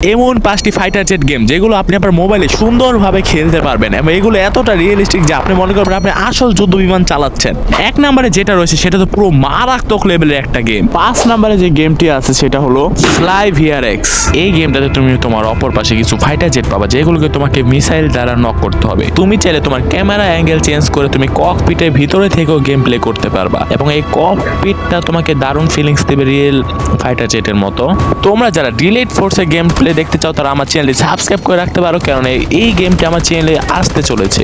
এমন 5টি fighter jet game যেগুলো আপনি আপনার মোবাইলে সুন্দরভাবে খেলতে পারবেন এবং এগুলো এতটা রিয়েলিস্টিক যে আপনি মনে করবেন আপনি আসল যুদ্ধ বিমান চালাচ্ছেন। এক নম্বরে যেটা রয়েছে সেটা তো পুরো মারাত্মক লেভেলের একটা গেম। 5 নম্বরে যে গেমটি আছে সেটা হলো ফ্লাই ভিআরএক্স। এই গেমটাতে তুমি তোমার অপর পাশে কিছু ফাইটার জেট পাবা যেগুলোকে তোমাকে মিসাইল দ্বারা নক করতে হবে। তুমি চাইলে তোমার ক্যামেরা অ্যাঙ্গেল চেঞ্জ করে তুমি ককপিটের ভিতরে থেকেও গেম প্লে করতে পারবা এবং এই ককপিটটা তোমাকে দারুণ ফিলিংস দেবে রিয়েল ফাইটার জেটের মতো। তোমরা যারা ডিলেট ফোর্সের গেম প্লে দেখতে চাও তারা আমার চ্যানেলটি সাবস্ক্রাইব করে রাখতে পারো, কারণ এই গেমটি আমার চ্যানেলে আসতে চলেছে।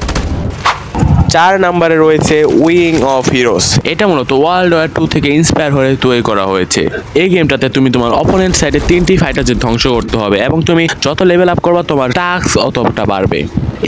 4 নম্বরে রয়েছে উইং অফ হিরোস। এটা মূলত ওয়ার্ল্ড ওয়ার 2 থেকে ইন্সপায়ার হয়ে তৈরি করা হয়েছে। এই গেমটাতে তুমি তোমার অপোনেন্ট সাইডে 3টি ফাইটার জেট ধ্বংস করতে হবে এবং তুমি যত লেভেল আপ করবা তোমার টাস্ক অতটা বাড়বে।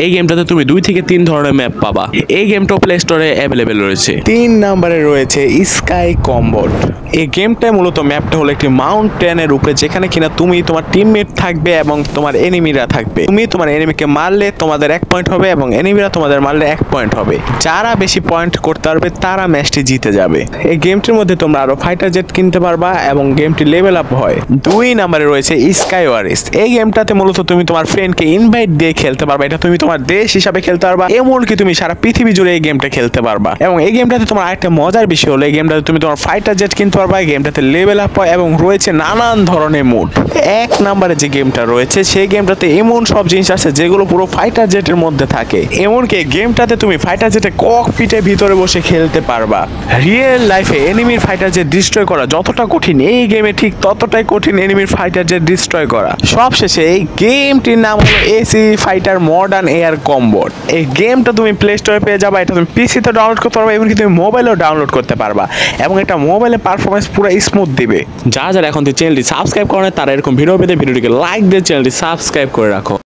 এই গেমটাতে তুমি 2 থেকে 3 ধরনের ম্যাপ পাবা। এই গেমটা প্লে স্টোরে অ্যাভেলেবেল রয়েছে। 3 নম্বরে রয়েছে স্কাই কম্বট। এই গেমটা মূলত ম্যাপটা হলো একটি মাউন্টেনের উপরে যেখানে কিনা তুমি তোমার টিমমেট থাকবে এবং তোমার এনিমিরা থাকবে। তুমি তোমার এনিমিকে মারলে তোমাদের 1 পয়েন্ট হবে এবং এনিমিরা তোমাদের মারলে 1 পয়েন্ট হবে। যারা বেশি পয়েন্ট করতে পারবে তারা ম্যাচটি জিতে যাবে। এই গেমটির মধ্যে তোমরা আরো ফাইটার জেট কিনতে পারবা এবং গেমটি লেভেল আপ হয়। 2 নম্বরে রয়েছে স্কাই ওয়ারিস। এই গেমটাতে মূলত তুমি তোমার ফ্রেন্ডকে ইনভাইট দিয়ে খেলতে পারবা। এটা তুমি তোমার দেশ হিসাবে খেলতে পারবা, এমনকি তুমি সারা পৃথিবী জুড়ে এই গেমটা খেলতে পারবা। এবং এই গেমটাতে তোমার আরেকটা মজার বিষয় হলো এই গেমটাতে তুমি তোমার ফাইটার জেট কিনতে পারবা। এই গেমটাতে লেভেল আপ হয় এবং রয়েছে নানান ধরনের মোড। 1 নম্বরে যে গেমটা রয়েছে সেই গেমটাতে এমন সব জিনিস আছে যেগুলো পুরো ফাইটার জেটের মধ্যে থাকে। এমনকি গেমটাতে তুমি ফাইটার জেটে ককপিটের ভিতরে বসে খেলতে পারবা। রিয়েল লাইফে এনিমির ফাইটার জেট ডিস্ট্রয় করা যতটা কঠিন এই গেমে ঠিক ততটাই কঠিন এনিমির ফাইটার জেট ডিস্ট্রয় করা। সবশেষে এই গেমটির নাম হলো এসি ফাইটার মডার্ন এয়ার কম্বট। এই গেমটা তুমি প্লে স্টোরে পেয়ে যাবা। এটা তুমি পিসিতে ডাউনলোড করতে পারবা, এমনকি তুমি মোবাইলেও ডাউনলোড করতে পারবা এবং এটা মোবাইলে পারফরমেন্স পুরো স্মুথ দিবে। যারা যারা এখন চ্যানেলটি সাবস্ক্রাইব করে তারা এরকম ভিডিও পেতে ভিডিওটিকে লাইক দিয়ে চ্যানেলটি সাবস্ক্রাইব করে রাখো।